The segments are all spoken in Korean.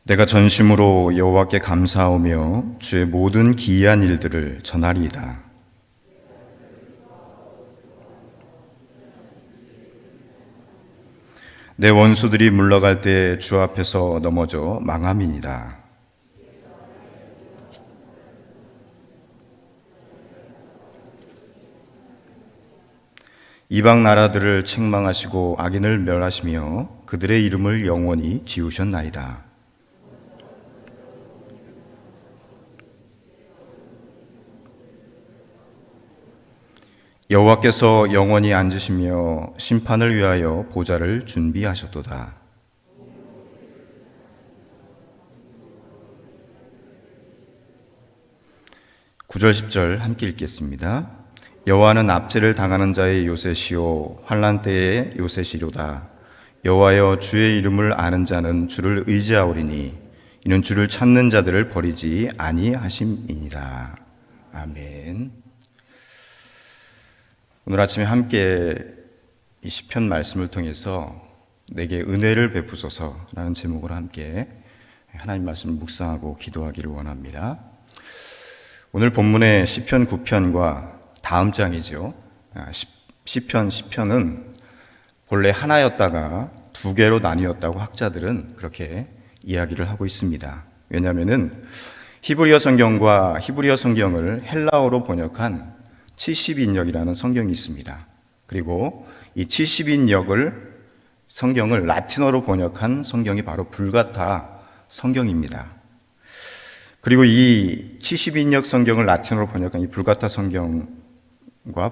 내가 전심으로 여호와께 감사하며 주의 모든 기이한 일들을 전하리이다. 내 원수들이 물러갈 때 주 앞에서 넘어져 망함이니라. 이방 나라들을 책망하시고 악인을 멸하시며 그들의 이름을 영원히 지우셨나이다. 여호와께서 영원히 앉으시며 심판을 위하여 보좌를 준비하셨도다. 9절 10절 함께 읽겠습니다. 여호와는 압제를 당하는 자의 요새시요 환난 때의 요새시로다. 여호와여, 주의 이름을 아는 자는 주를 의지하오리니 이는 주를 찾는 자들을 버리지 아니하심이니라. 아멘. 오늘 아침에 함께 이 시편 말씀을 통해서 내게 은혜를 베푸소서라는 제목으로 함께 하나님 말씀을 묵상하고 기도하기를 원합니다. 오늘 본문의 시편 9편과 다음 장이죠. 시편은 본래 하나였다가 두 개로 나뉘었다고 학자들은 그렇게 이야기를 하고 있습니다. 왜냐하면 히브리어 성경과 히브리어 성경을 헬라어로 번역한 70인역이라는 성경이 있습니다. 그리고 이 70인역을 성경을 라틴어로 번역한 성경이 바로 불가타 성경입니다. 그리고 이 70인역 성경을 라틴어로 번역한 이 불가타 성경과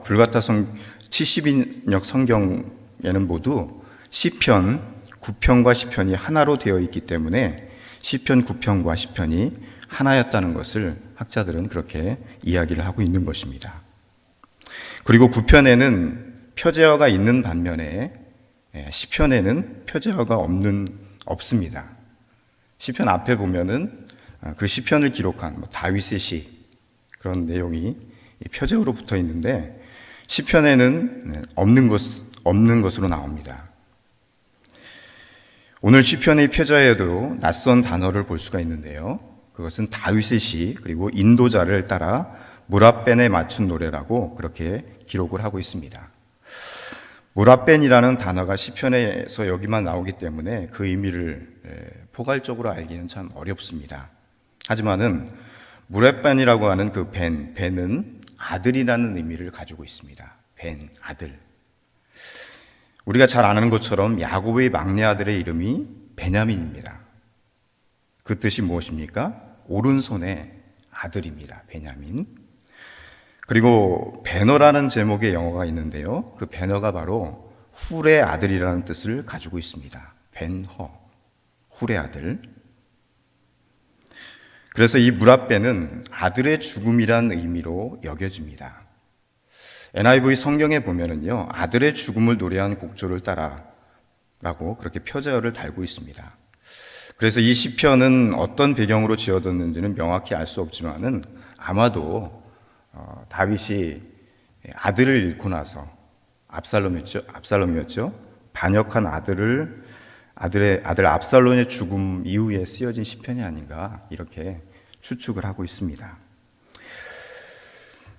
70인역 성경에는 모두 시편 9편과 시편이 하나로 되어 있기 때문에 시편 9편과 시편이 하나였다는 것을 학자들은 그렇게 이야기를 하고 있는 것입니다. 그리고 9편에는 표제어가 있는 반면에 시편에는 표제어가 없습니다. 시편 앞에 보면은 그 시편을 기록한 다윗의 시 그런 내용이 표제어로 붙어 있는데 시편에는 없는 것으로 나옵니다. 오늘 시편의 표제에도 낯선 단어를 볼 수가 있는데요. 그것은 다윗의 시 그리고 인도자를 따라 무라벤에 맞춘 노래라고 그렇게 기록을 하고 있습니다. 무라벤이라는 단어가 시편에서 여기만 나오기 때문에 그 의미를 포괄적으로 알기는 참 어렵습니다. 하지만은 무라벤이라고 하는 그 벤은 아들이라는 의미를 가지고 있습니다. 벤, 아들. 우리가 잘 아는 것처럼 야곱의 막내 아들의 이름이 베냐민입니다. 그 뜻이 무엇입니까? 오른손의 아들입니다. 베냐민. 그리고 베너라는 제목의 영어가 있는데요. 그 베너가 바로 훌의 아들이라는 뜻을 가지고 있습니다. 벤허, 훌의 아들. 그래서 이 무라벤은 아들의 죽음이란 의미로 여겨집니다. NIV 성경에 보면은요, 아들의 죽음을 노래한 곡조를 따라라고 그렇게 표제어를 달고 있습니다. 그래서 이 시편은 어떤 배경으로 지어졌는지는 명확히 알 수 없지만은 아마도 다윗이 아들을 잃고 나서 압살롬이었죠. 반역한 아들 압살롬의 죽음 이후에 쓰여진 시편이 아닌가 이렇게 추측을 하고 있습니다.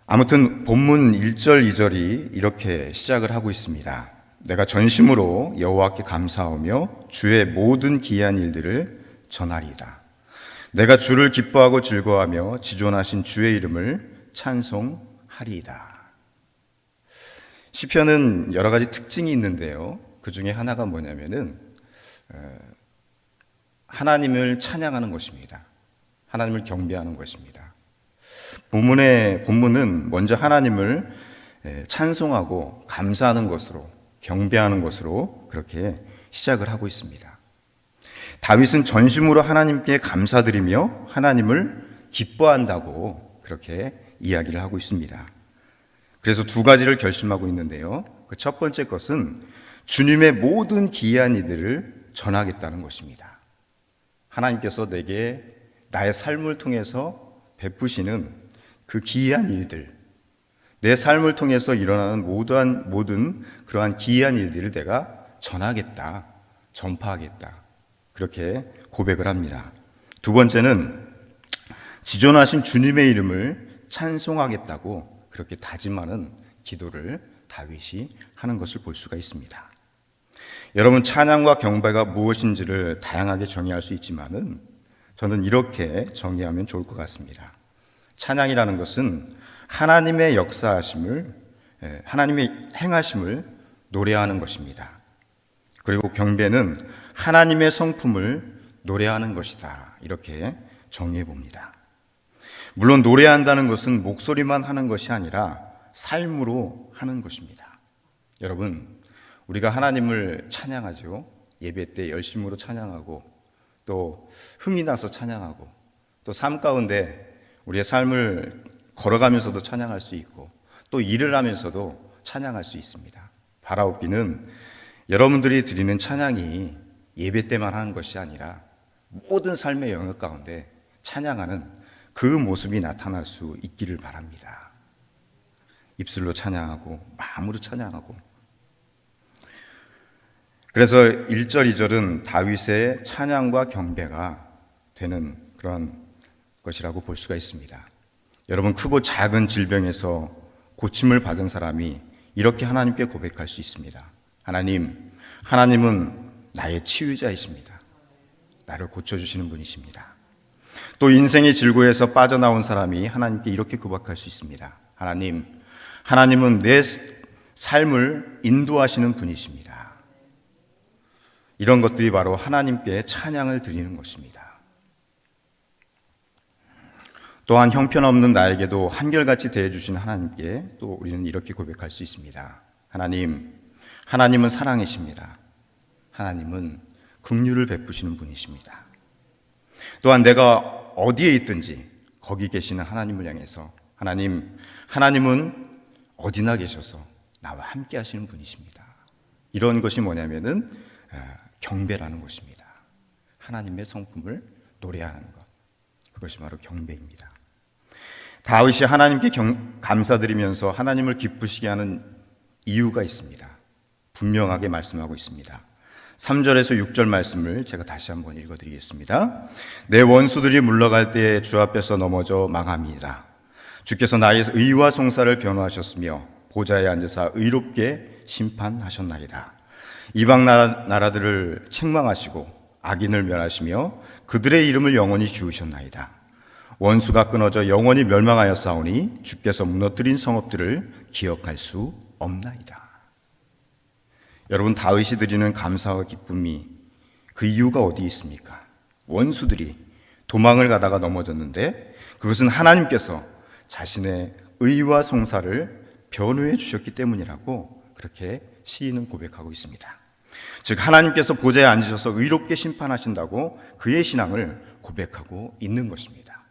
아무튼 본문 1절, 2절이 이렇게 시작을 하고 있습니다. 내가 전심으로 여호와께 감사하며 주의 모든 기이한 일들을 전하리이다. 내가 주를 기뻐하고 즐거워하며 지존하신 주의 이름을 찬송하리이다. 시편은 여러 가지 특징이 있는데요. 그 중에 하나가 뭐냐면은 하나님을 찬양하는 것입니다. 하나님을 경배하는 것입니다. 본문은 먼저 하나님을 찬송하고 감사하는 것으로 경배하는 것으로 그렇게 시작을 하고 있습니다. 다윗은 전심으로 하나님께 감사드리며 하나님을 기뻐한다고 그렇게 이야기를 하고 있습니다. 그래서 두 가지를 결심하고 있는데요. 그 첫 번째 것은 주님의 모든 기이한 일들을 전하겠다는 것입니다. 하나님께서 내게 나의 삶을 통해서 베푸시는 그 기이한 일들, 내 삶을 통해서 일어나는 모든 그러한 기이한 일들을 내가 전하겠다, 전파하겠다. 그렇게 고백을 합니다. 두 번째는 지존하신 주님의 이름을 찬송하겠다고 그렇게 다짐하는 기도를 다윗이 하는 것을 볼 수가 있습니다. 여러분, 찬양과 경배가 무엇인지를 다양하게 정의할 수 있지만은 저는 이렇게 정의하면 좋을 것 같습니다. 찬양이라는 것은 하나님의 역사하심을, 하나님의 행하심을 노래하는 것입니다. 그리고 경배는 하나님의 성품을 노래하는 것이다. 이렇게 정의해 봅니다. 물론 노래한다는 것은 목소리만 하는 것이 아니라 삶으로 하는 것입니다. 여러분, 우리가 하나님을 찬양하죠. 예배 때 열심으로 찬양하고 또 흥이 나서 찬양하고 또 삶 가운데 우리의 삶을 걸어가면서도 찬양할 수 있고 또 일을 하면서도 찬양할 수 있습니다. 바라옵기는 여러분들이 드리는 찬양이 예배 때만 하는 것이 아니라 모든 삶의 영역 가운데 찬양하는 그 모습이 나타날 수 있기를 바랍니다. 입술로 찬양하고 마음으로 찬양하고. 그래서 1절, 2절은 다윗의 찬양과 경배가 되는 그런 것이라고 볼 수가 있습니다. 여러분, 크고 작은 질병에서 고침을 받은 사람이 이렇게 하나님께 고백할 수 있습니다. 하나님은 나의 치유자이십니다. 나를 고쳐주시는 분이십니다. 또 인생의 질고에서 빠져나온 사람이 하나님께 이렇게 고백할 수 있습니다. 하나님은 내 삶을 인도하시는 분이십니다. 이런 것들이 바로 하나님께 찬양을 드리는 것입니다. 또한 형편없는 나에게도 한결같이 대해주신 하나님께 또 우리는 이렇게 고백할 수 있습니다. 하나님은 사랑이십니다. 하나님은 긍휼을 베푸시는 분이십니다. 또한 내가 어디에 있든지 거기 계시는 하나님을 향해서 하나님은 어디나 계셔서 나와 함께 하시는 분이십니다. 이런 것이 뭐냐면은 경배라는 것입니다. 하나님의 성품을 노래하는 것. 그것이 바로 경배입니다. 다윗이 하나님께 감사드리면서 하나님을 기쁘시게 하는 이유가 있습니다. 분명하게 말씀하고 있습니다. 3절에서 6절 말씀을 제가 다시 한번 읽어드리겠습니다. 내 원수들이 물러갈 때에 주 앞에서 넘어져 망합니다. 주께서 나의 의와 송사를 변호하셨으며 보좌에 앉으사 의롭게 심판하셨나이다. 이방 나라들을 책망하시고 악인을 멸하시며 그들의 이름을 영원히 지우셨나이다. 원수가 끊어져 영원히 멸망하였사오니 주께서 무너뜨린 성읍들을 기억할 수 없나이다. 여러분, 다윗이 드리는 감사와 기쁨이 그 이유가 어디 있습니까? 원수들이 도망을 가다가 넘어졌는데 그것은 하나님께서 자신의 의와 송사를 변호해 주셨기 때문이라고 그렇게 시인은 고백하고 있습니다. 즉 하나님께서 보좌에 앉으셔서 의롭게 심판하신다고 그의 신앙을 고백하고 있는 것입니다.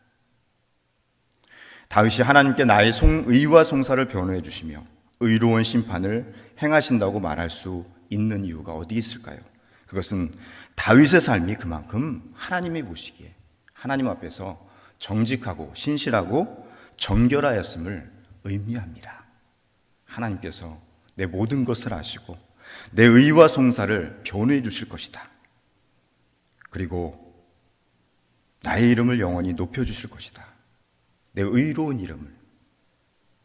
다윗이 하나님께 나의 의와 송사를 변호해 주시며 의로운 심판을 행하신다고 말할 수 있는 이유가 어디 있을까요? 그것은 다윗의 삶이 그만큼 하나님이 보시기에 하나님 앞에서 정직하고 신실하고 정결하였음을 의미합니다. 하나님께서 내 모든 것을 아시고 내 의와 송사를 변호해 주실 것이다. 그리고 나의 이름을 영원히 높여 주실 것이다. 내 의로운 이름을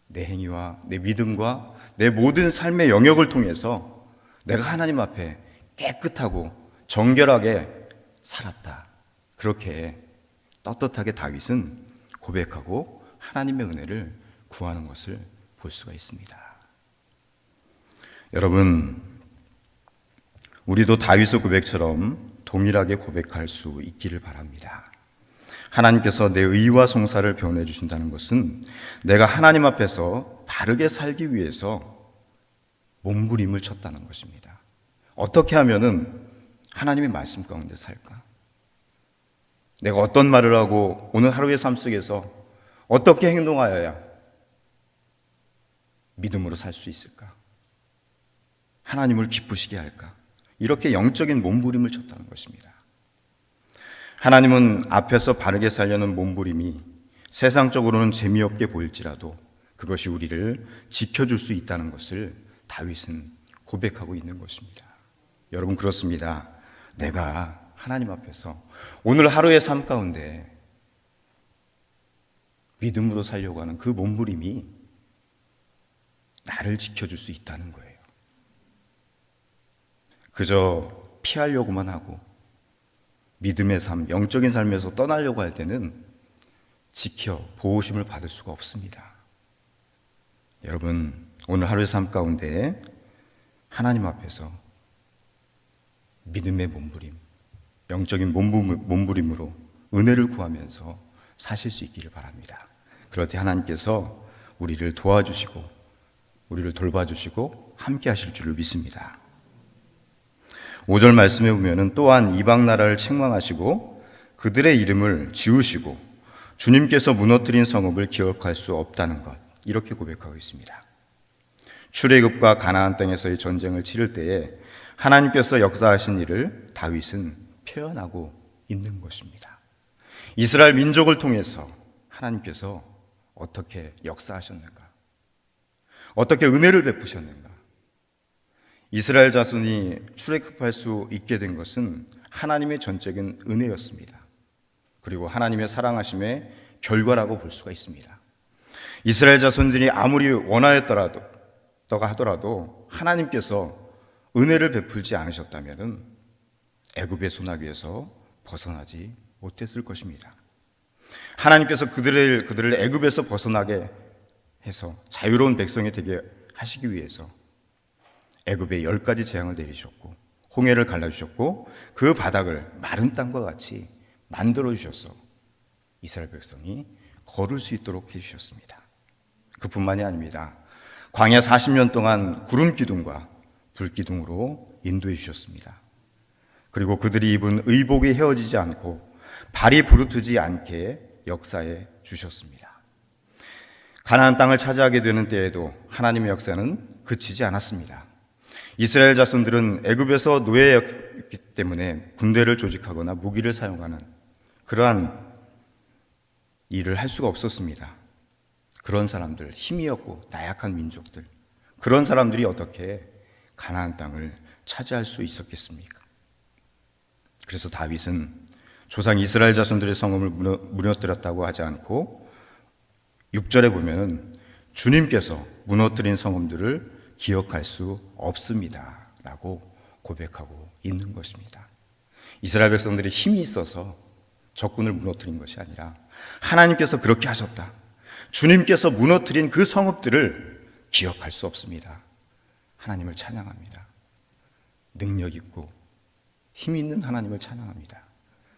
내 행위와 내 믿음과 내 모든 삶의 영역을 통해서 내가 하나님 앞에 깨끗하고 정결하게 살았다. 그렇게 떳떳하게 다윗은 고백하고 하나님의 은혜를 구하는 것을 볼 수가 있습니다. 여러분, 우리도 다윗의 고백처럼 동일하게 고백할 수 있기를 바랍니다. 하나님께서 내 의와 송사를 변호해 주신다는 것은 내가 하나님 앞에서 바르게 살기 위해서 몸부림을 쳤다는 것입니다. 어떻게 하면은 하나님의 말씀 가운데 살까? 내가 어떤 말을 하고 오늘 하루의 삶 속에서 어떻게 행동하여야 믿음으로 살 수 있을까? 하나님을 기쁘시게 할까? 이렇게 영적인 몸부림을 쳤다는 것입니다. 하나님은 앞에서 바르게 살려는 몸부림이 세상적으로는 재미없게 보일지라도 그것이 우리를 지켜줄 수 있다는 것을 다윗은 고백하고 있는 것입니다. 여러분, 그렇습니다. 내가 하나님 앞에서 오늘 하루의 삶 가운데 믿음으로 살려고 하는 그 몸부림이 나를 지켜줄 수 있다는 거예요. 그저 피하려고만 하고 믿음의 삶, 영적인 삶에서 떠나려고 할 때는 보호심을 받을 수가 없습니다. 여러분, 오늘 하루의 삶 가운데 하나님 앞에서 믿음의 몸부림, 영적인 몸부림으로 은혜를 구하면서 사실 수 있기를 바랍니다. 그럴 때 하나님께서 우리를 도와주시고 우리를 돌봐주시고 함께 하실 줄을 믿습니다. 5절 말씀에 보면은 또한 이방 나라를 책망하시고 그들의 이름을 지우시고 주님께서 무너뜨린 성읍을 기억할 수 없다는 것, 이렇게 고백하고 있습니다. 출애굽과 가나안 땅에서의 전쟁을 치를 때에 하나님께서 역사하신 일을 다윗은 표현하고 있는 것입니다. 이스라엘 민족을 통해서 하나님께서 어떻게 역사하셨는가? 어떻게 은혜를 베푸셨는가? 이스라엘 자손이 출애굽할 수 있게 된 것은 하나님의 전적인 은혜였습니다. 그리고 하나님의 사랑하심의 결과라고 볼 수가 있습니다. 이스라엘 자손들이 아무리 원하였더라도 하더라도 하나님께서 은혜를 베풀지 않으셨다면 애굽의 소나기에서 벗어나지 못했을 것입니다. 하나님께서 그들을 애굽에서 벗어나게 해서 자유로운 백성이 되게 하시기 위해서 애굽에 10가지 재앙을 내리셨고 홍해를 갈라주셨고 그 바닥을 마른 땅과 같이 만들어 주셔서 이스라엘 백성이 걸을 수 있도록 해주셨습니다. 그뿐만이 아닙니다. 광야 40년 동안 구름 기둥과 불 기둥으로 인도해 주셨습니다. 그리고 그들이 입은 의복이 헤어지지 않고 발이 부르트지 않게 역사해 주셨습니다. 가나안 땅을 차지하게 되는 때에도 하나님의 역사는 그치지 않았습니다. 이스라엘 자손들은 애굽에서 노예였기 때문에 군대를 조직하거나 무기를 사용하는 그러한 일을 할 수가 없었습니다. 그런 사람들, 힘이 없고 나약한 민족들, 그런 사람들이 어떻게 가나안 땅을 차지할 수 있었겠습니까? 그래서 다윗은 조상 이스라엘 자손들의 성읍을 무너뜨렸다고 하지 않고 6절에 보면 주님께서 무너뜨린 성읍들을 기억할 수 없습니다 라고 고백하고 있는 것입니다. 이스라엘 백성들이 힘이 있어서 적군을 무너뜨린 것이 아니라 하나님께서 그렇게 하셨다. 주님께서 무너뜨린 그 성읍들을 기억할 수 없습니다. 하나님을 찬양합니다. 능력 있고 힘 있는 하나님을 찬양합니다.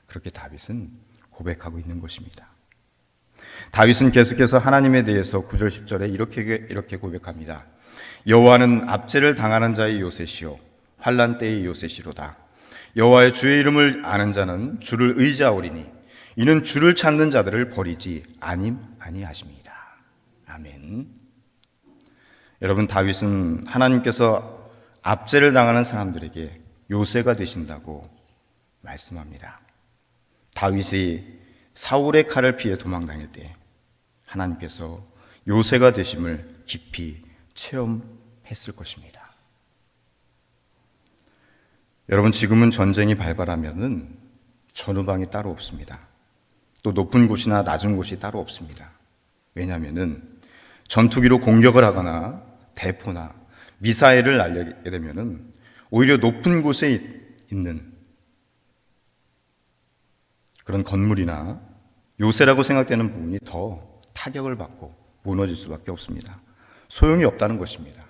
그렇게 다윗은 고백하고 있는 것입니다. 다윗은 계속해서 하나님에 대해서 9절 10절에 이렇게 고백합니다. 여호와는 압제를 당하는 자의 요새시요 환난 때의 요새시로다. 여호와의 주의 이름을 아는 자는 주를 의지하오리니 이는 주를 찾는 자들을 버리지 아니하십니다. 아멘. 여러분, 다윗은 하나님께서 압제를 당하는 사람들에게 요새가 되신다고 말씀합니다. 다윗이 사울의 칼을 피해 도망다닐 때 하나님께서 요새가 되심을 깊이 체험했을 것입니다. 여러분, 지금은 전쟁이 발발하면은 전후방이 따로 없습니다. 또 높은 곳이나 낮은 곳이 따로 없습니다. 왜냐하면은 전투기로 공격을 하거나 대포나 미사일을 날리게 되면은 오히려 높은 곳에 있는 그런 건물이나 요새라고 생각되는 부분이 더 타격을 받고 무너질 수밖에 없습니다. 소용이 없다는 것입니다.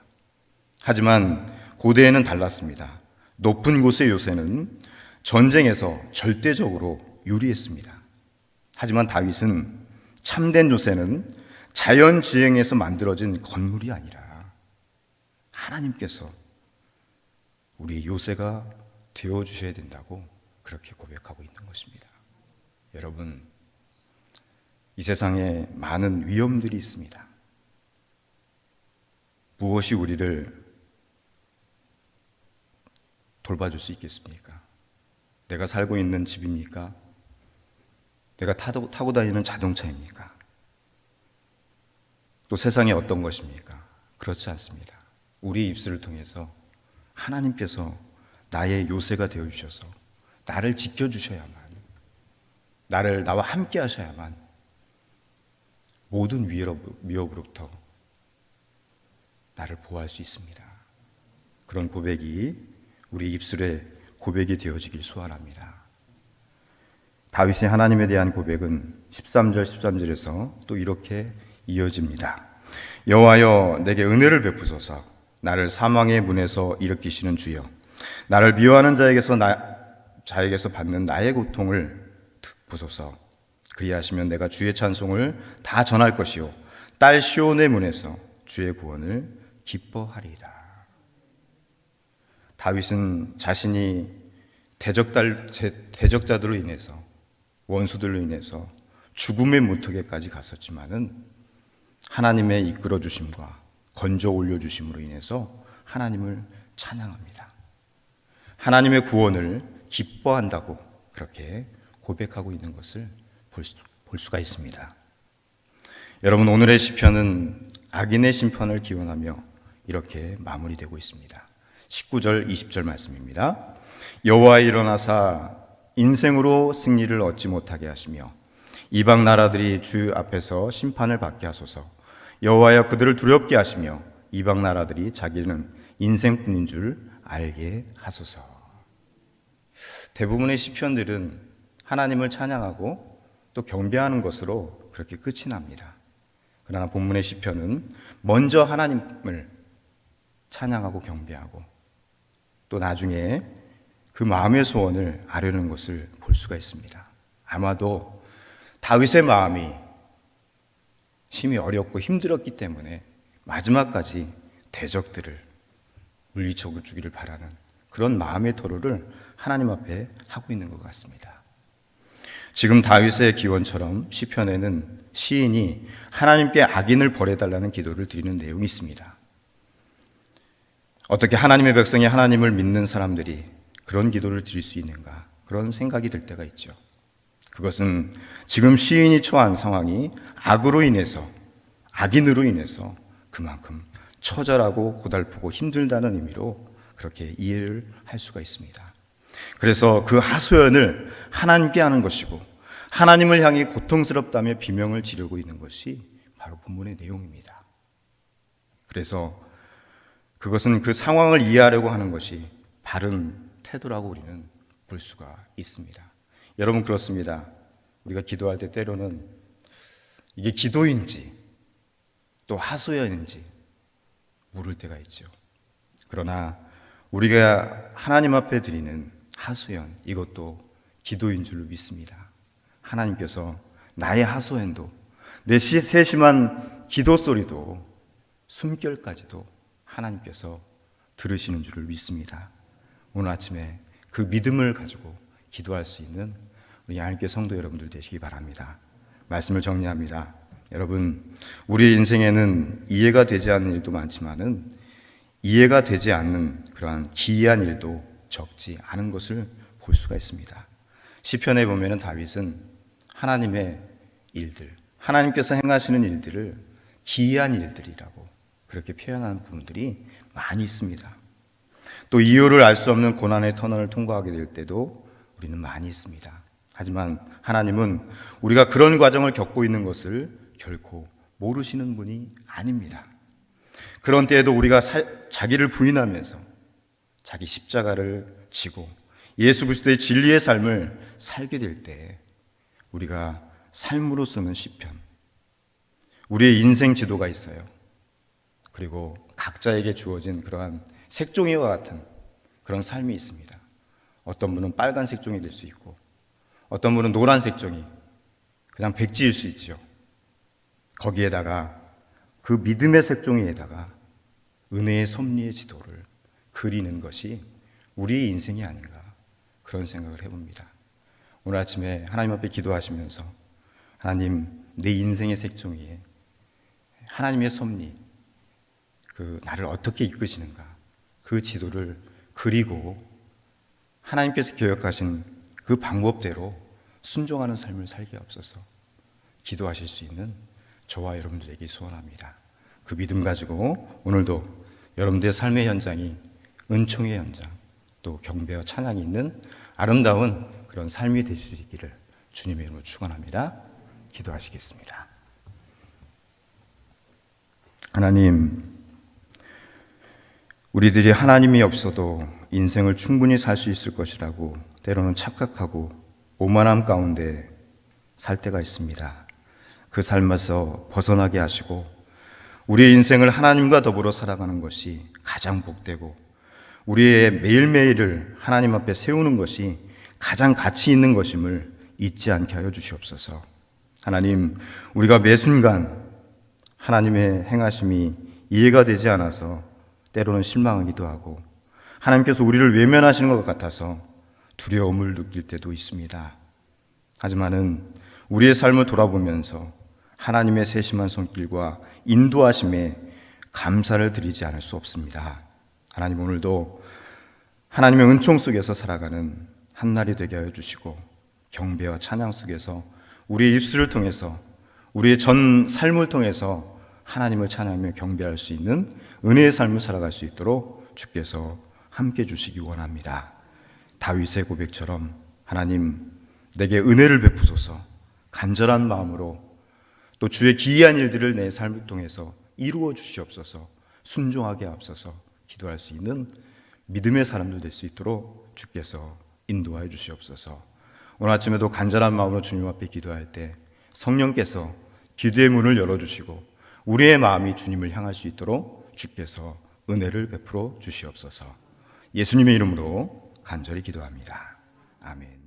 하지만 고대에는 달랐습니다. 높은 곳의 요새는 전쟁에서 절대적으로 유리했습니다. 하지만 다윗은 참된 요새는 자연지행에서 만들어진 건물이 아니라 하나님께서 우리의 요새가 되어주셔야 된다고 그렇게 고백하고 있는 것입니다. 여러분, 이 세상에 많은 위험들이 있습니다. 무엇이 우리를 돌봐줄 수 있겠습니까? 내가 살고 있는 집입니까? 내가 타고 다니는 자동차입니까? 또 세상에 어떤 것입니까? 그렇지 않습니다. 우리 입술을 통해서 하나님께서 나의 요새가 되어주셔서 나를 지켜주셔야만, 나와 함께 하셔야만 모든 위협으로부터 나를 보호할 수 있습니다. 그런 고백이 우리 입술의 고백이 되어지길 소원합니다. 다윗의 하나님에 대한 고백은 13절에서 또 이렇게 이어집니다. 여호와여, 내게 은혜를 베푸소서. 나를 사망의 문에서 일으키시는 주여, 나를 미워하는 자에게서 받는 나의 고통을 보소서. 그리하시면 내가 주의 찬송을 다 전할 것이요, 딸 시온의 문에서 주의 구원을 기뻐하리이다. 다윗은 자신이 대적자들로 인해서, 원수들로 인해서 죽음의 문턱에까지 갔었지만은 하나님의 이끌어 주심과 건져 올려 주심으로 인해서 하나님을 찬양합니다. 하나님의 구원을 기뻐한다고 그렇게 고백하고 있는 것을 볼 수가 있습니다. 여러분, 오늘의 시편은 악인의 심판을 기원하며 이렇게 마무리되고 있습니다. 19절 20절 말씀입니다. 여호와 일어나사 인생으로 승리를 얻지 못하게 하시며 이방 나라들이 주 앞에서 심판을 받게 하소서. 여호와여, 그들을 두렵게 하시며 이방 나라들이 자기는 인생뿐인 줄 알게 하소서. 대부분의 시편들은 하나님을 찬양하고 또 경배하는 것으로 그렇게 끝이 납니다. 그러나 본문의 시편은 먼저 하나님을 찬양하고 경배하고 또 나중에 그 마음의 소원을 아뢰는 것을 볼 수가 있습니다. 아마도 다윗의 마음이 심히 어렵고 힘들었기 때문에 마지막까지 대적들을 물리쳐 주기를 바라는 그런 마음의 토로를 하나님 앞에 하고 있는 것 같습니다. 지금 다윗의 기원처럼 시편에는 시인이 하나님께 악인을 벌해달라는 기도를 드리는 내용이 있습니다. 어떻게 하나님의 백성이 하나님을 믿는 사람들이 그런 기도를 드릴 수 있는가, 그런 생각이 들 때가 있죠. 그것은 지금 시인이 처한 상황이 악으로 인해서, 악인으로 인해서 그만큼 처절하고 고달프고 힘들다는 의미로 그렇게 이해를 할 수가 있습니다. 그래서 그 하소연을 하나님께 하는 것이고 하나님을 향해 고통스럽다며 비명을 지르고 있는 것이 바로 본문의 내용입니다. 그래서 그것은 그 상황을 이해하려고 하는 것이 바른 태도라고 우리는 볼 수가 있습니다. 여러분, 그렇습니다. 우리가 기도할 때 때로는 이게 기도인지 또 하소연인지 모를 때가 있죠. 그러나 우리가 하나님 앞에 드리는 하소연, 이것도 기도인 줄로 믿습니다. 하나님께서 나의 하소연도, 내 세심한 기도 소리도, 숨결까지도 하나님께서 들으시는 줄을 믿습니다. 오늘 아침에 그 믿음을 가지고 기도할 수 있는 우리 하나님께 성도 여러분들 되시기 바랍니다. 말씀을 정리합니다. 여러분, 우리 인생에는 이해가 되지 않는 일도 많지만은 이해가 되지 않는 그러한 기이한 일도 적지 않은 것을 볼 수가 있습니다. 시편에 보면은 다윗은 하나님의 일들, 하나님께서 행하시는 일들을 기이한 일들이라고 그렇게 표현하는 부분들이 많이 있습니다. 또 이유를 알 수 없는 고난의 터널을 통과하게 될 때도 우리는 많이 있습니다. 하지만 하나님은 우리가 그런 과정을 겪고 있는 것을 결코 모르시는 분이 아닙니다. 그런 때에도 우리가 자기를 부인하면서 자기 십자가를 지고 예수 그리스도의 진리의 삶을 살게 될 때 우리가 삶으로 쓰는 시편, 우리의 인생 지도가 있어요. 그리고 각자에게 주어진 그러한 색종이와 같은 그런 삶이 있습니다. 어떤 분은 빨간 색종이 될 수 있고 어떤 분은 노란 색종이, 그냥 백지일 수 있죠. 거기에다가 그 믿음의 색종이에다가 은혜의 섭리의 지도를 그리는 것이 우리의 인생이 아닌가, 그런 생각을 해봅니다. 오늘 아침에 하나님 앞에 기도하시면서 하나님, 내 인생의 색종이에 하나님의 섭리, 그 나를 어떻게 이끄시는가, 그 지도를 그리고 하나님께서 계획하신 그 방법대로 순종하는 삶을 살게 없어서 기도하실 수 있는 저와 여러분들에게 소원합니다. 그 믿음 가지고 오늘도 여러분들의 삶의 현장이 은총의 현장, 또 경배와 찬양이 있는 아름다운 그런 삶이 되실 수 있기를 주님의 이름으로 축원합니다. 기도하시겠습니다. 하나님, 우리들이 하나님이 없어도 인생을 충분히 살 수 있을 것이라고 때로는 착각하고 오만함 가운데 살 때가 있습니다. 그 삶에서 벗어나게 하시고 우리의 인생을 하나님과 더불어 살아가는 것이 가장 복되고 우리의 매일매일을 하나님 앞에 세우는 것이 가장 가치 있는 것임을 잊지 않게 하여 주시옵소서. 하나님, 우리가 매 순간 하나님의 행하심이 이해가 되지 않아서 때로는 실망하기도 하고 하나님께서 우리를 외면하시는 것 같아서 두려움을 느낄 때도 있습니다. 하지만은 우리의 삶을 돌아보면서 하나님의 세심한 손길과 인도하심에 감사를 드리지 않을 수 없습니다. 하나님, 오늘도 하나님의 은총 속에서 살아가는 한날이 되게 하여 주시고 경배와 찬양 속에서 우리의 입술을 통해서 우리의 전 삶을 통해서 하나님을 찬양하며 경배할 수 있는 은혜의 삶을 살아갈 수 있도록 주께서 함께 주시기 원합니다. 다윗의 고백처럼 하나님, 내게 은혜를 베푸소서. 간절한 마음으로 또 주의 기이한 일들을 내 삶을 통해서 이루어 주시옵소서. 순종하게 앞서서 기도할 수 있는 믿음의 사람들 될 수 있도록 주께서 인도하여 주시옵소서. 오늘 아침에도 간절한 마음으로 주님 앞에 기도할 때 성령께서 기도의 문을 열어주시고 우리의 마음이 주님을 향할 수 있도록 주께서 은혜를 베풀어 주시옵소서. 예수님의 이름으로 간절히 기도합니다. 아멘.